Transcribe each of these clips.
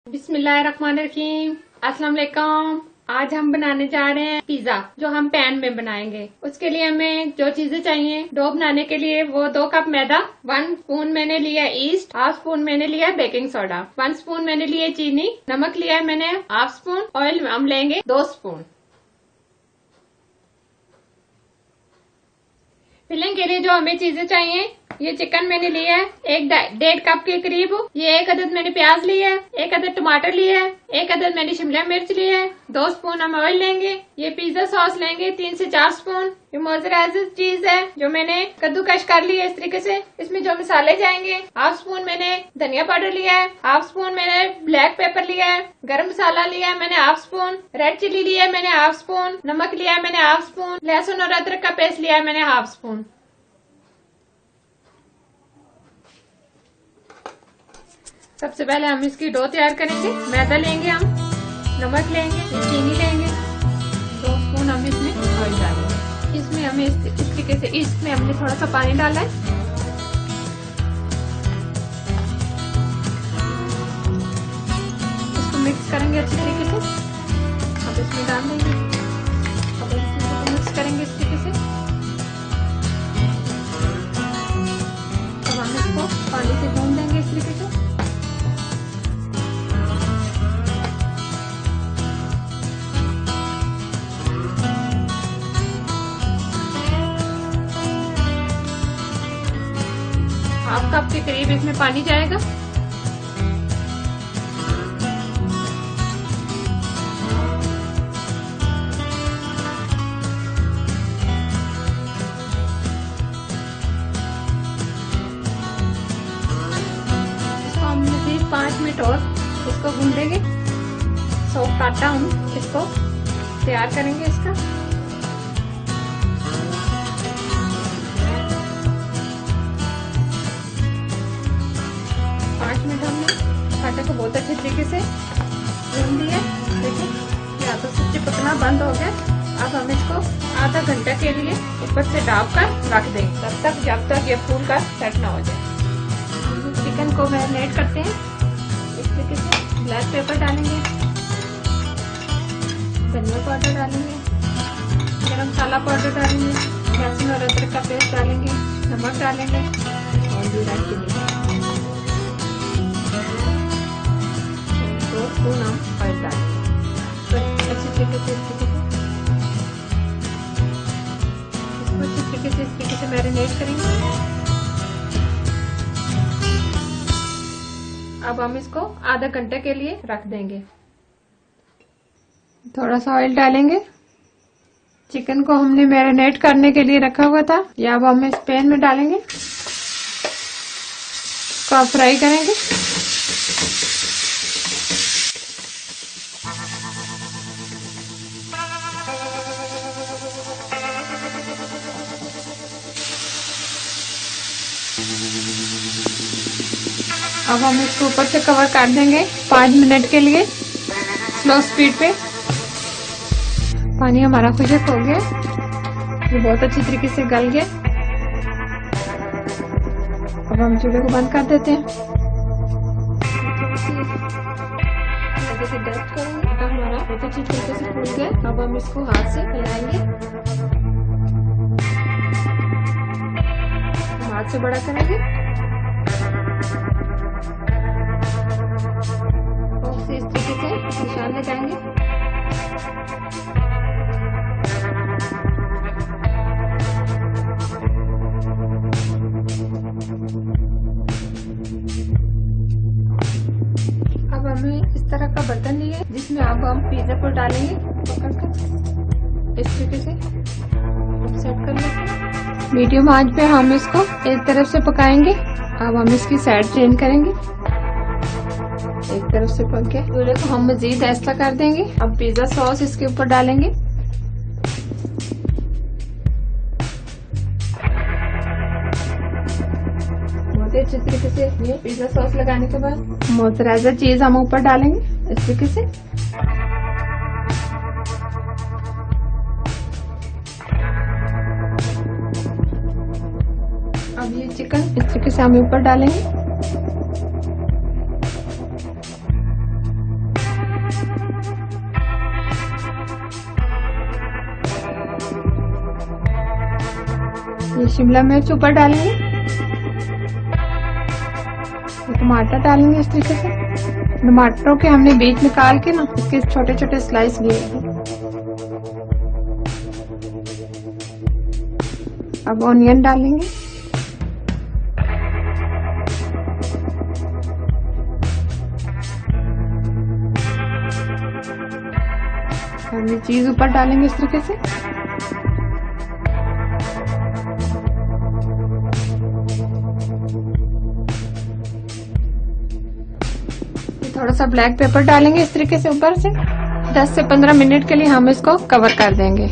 बिस्मिल्लाहिर्रहमानिर्रहीम। अस्सलाम वालेकुम। आज हम बनाने जा रहे हैं पिज्जा, जो हम पैन में बनाएंगे। उसके लिए हमें जो चीजें चाहिए डो बनाने के लिए, वो 2 कप मैदा, 1 स्पून मैंने लिया ईस्ट, हाफ स्पून मैंने लिया बेकिंग सोडा, 1 स्पून मैंने लिया चीनी, नमक लिया मैंने हाफ स्पून, ऑयल हम लेंगे 2 स्पून। फिलिंग के लिए जो हमें चीजें चाहिए, ये चिकन मैंने लिया है 1.5 कप के करीब। ये 1 अदद मैंने प्याज लिया है, 1 अदद टमाटर लिया है, 1 अदद मैंने शिमला मिर्च लिया है, 2 स्पून हम ऑयल लेंगे। ये पिज्जा सॉस लेंगे 3 से 4 स्पून। ये मोज़रेला चीज है जो मैंने कद्दूकश कर ली है इस तरीके से। इसमें जो मसाले जाएंगे, हाफ स्पून मैंने धनिया पाउडर लिया है, हाफ स्पून मैंने ब्लैक पेपर लिया है, गरम मसाला लिया है मैंने हाफ स्पून, रेड चिली लिया है मैंने हाफ स्पून, नमक लिया है मैंने हाफ स्पून, लहसुन और अदरक का पेस्ट लिया है मैंने हाफ स्पून। सबसे पहले हम इसकी डो तैयार करेंगे। मैदा लेंगे, हम नमक लेंगे, चीनी लेंगे, 2 स्पून हम इसमें ऑयल डालेंगे। इसमें हमें इस तरीके से, इसमें हमने थोड़ा सा पानी डाला है। इसको मिक्स करेंगे अच्छी तरीके से। अब इसमें डाल देंगे, अब इसको मिक्स करेंगे इस तरीके से। अब हम इसको पानी से गूंद देंगे इस तरीके से। हाफ कप के करीब इसमें पानी जाएगा। इसको हम मजीद 5 मिनट और इसको गूंदेंगे। सॉफ्ट आटा हम इसको तैयार करेंगे इसका। आटे को बहुत अच्छे तरीके से गूंद दिया। देखिए ये आटा से चिपकना बंद हो गया। अब हम इसको आधा घंटा के लिए ऊपर से ढक कर रख देंगे, जब तक ये फूल कर सेट ना हो जाए। चिकन को मैरिनेट करते हैं इस तरीके से। ब्लैक पेपर डालेंगे, धनिया पाउडर डालेंगे, गरम मसाला पाउडर डालेंगे, लहसुन और अदरक का पेस्ट डालेंगे, नमक डालेंगे और जीरा चिली, 2 स्पून हम ऑयल डालेंगे। तो अच्छी तरीके से इसको अच्छी तरीके से मैरिनेट करेंगे। अब हम इसको आधा घंटे के लिए रख देंगे। थोड़ा सा ऑयल डालेंगे। चिकन को हमने मैरिनेट करने के लिए रखा हुआ था, या अब हम इस पैन में डालेंगे, इसको फ्राई करेंगे। अब हम इसको ऊपर से कवर कर देंगे 5 मिनट के लिए स्लो स्पीड पे। पानी हमारा खुश्क हो गया, ये बहुत अच्छी तरीके से गल गया। अब हम चूल्हे को बंद कर देते हैं। डस्ट करेंगे, अब हमारा बहुत अच्छी तरीके से फूल गया। अब हम इसको हाथ से हिलाएंगे, हाथ से बड़ा करेंगे, इस तरीके से निशान लगाएंगे। अब हमें इस तरह का बर्तन लिए, जिसमें अब हम पिज्जा को डालेंगे पकड़कर इस तरीके से सेट कर लेंगे। मीडियम आंच पे हम इसको एक तरफ से पकाएंगे। अब हम इसकी साइड चेंज करेंगे, एक तरफ से पक गया। चूल्हे को हम मजीद ऐसा कर देंगे। अब पिज्जा सॉस इसके ऊपर डालेंगे। बहुत ही अच्छे तरीके से ये पिज्जा सॉस लगाने के बाद मोज़रेला चीज हम ऊपर डालेंगे इस तरीके से। अब ये चिकन इस तरीके से हम ऊपर डालेंगे। शिमला मिर्च ऊपर डालेंगे, टमाटर डालेंगे इस तरीके से। टमाटरों के हमने बीज निकाल के ना इसके छोटे छोटे स्लाइस लिए हैं। अब ऑनियन डालेंगे, हम ये चीज ऊपर डालेंगे इस तरीके से। थोड़ा सा ब्लैक पेपर डालेंगे इस तरीके से ऊपर से। 10 से 15 मिनट के लिए हम इसको कवर कर देंगे।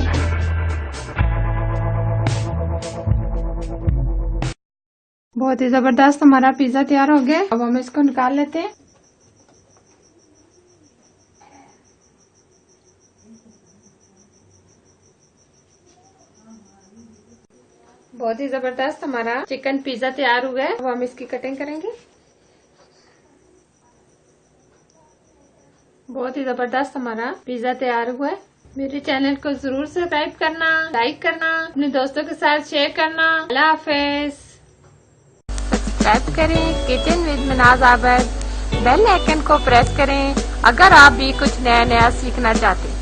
बहुत ही जबरदस्त हमारा पिज्जा तैयार हो गया। अब हम इसको निकाल लेते हैं। बहुत ही जबरदस्त हमारा चिकन पिज्जा तैयार हुआ है। अब हम इसकी कटिंग करेंगे। बहुत ही जबरदस्त हमारा पिज्जा तैयार हुआ है। मेरे चैनल को जरूर सब्सक्राइब करना, लाइक करना, अपने दोस्तों के साथ शेयर करना। अल्लाह हाफिज। सब्सक्राइब करें kitchen with मनाज Abad, bell icon को प्रेस करें अगर आप भी कुछ नया सीखना चाहते हैं।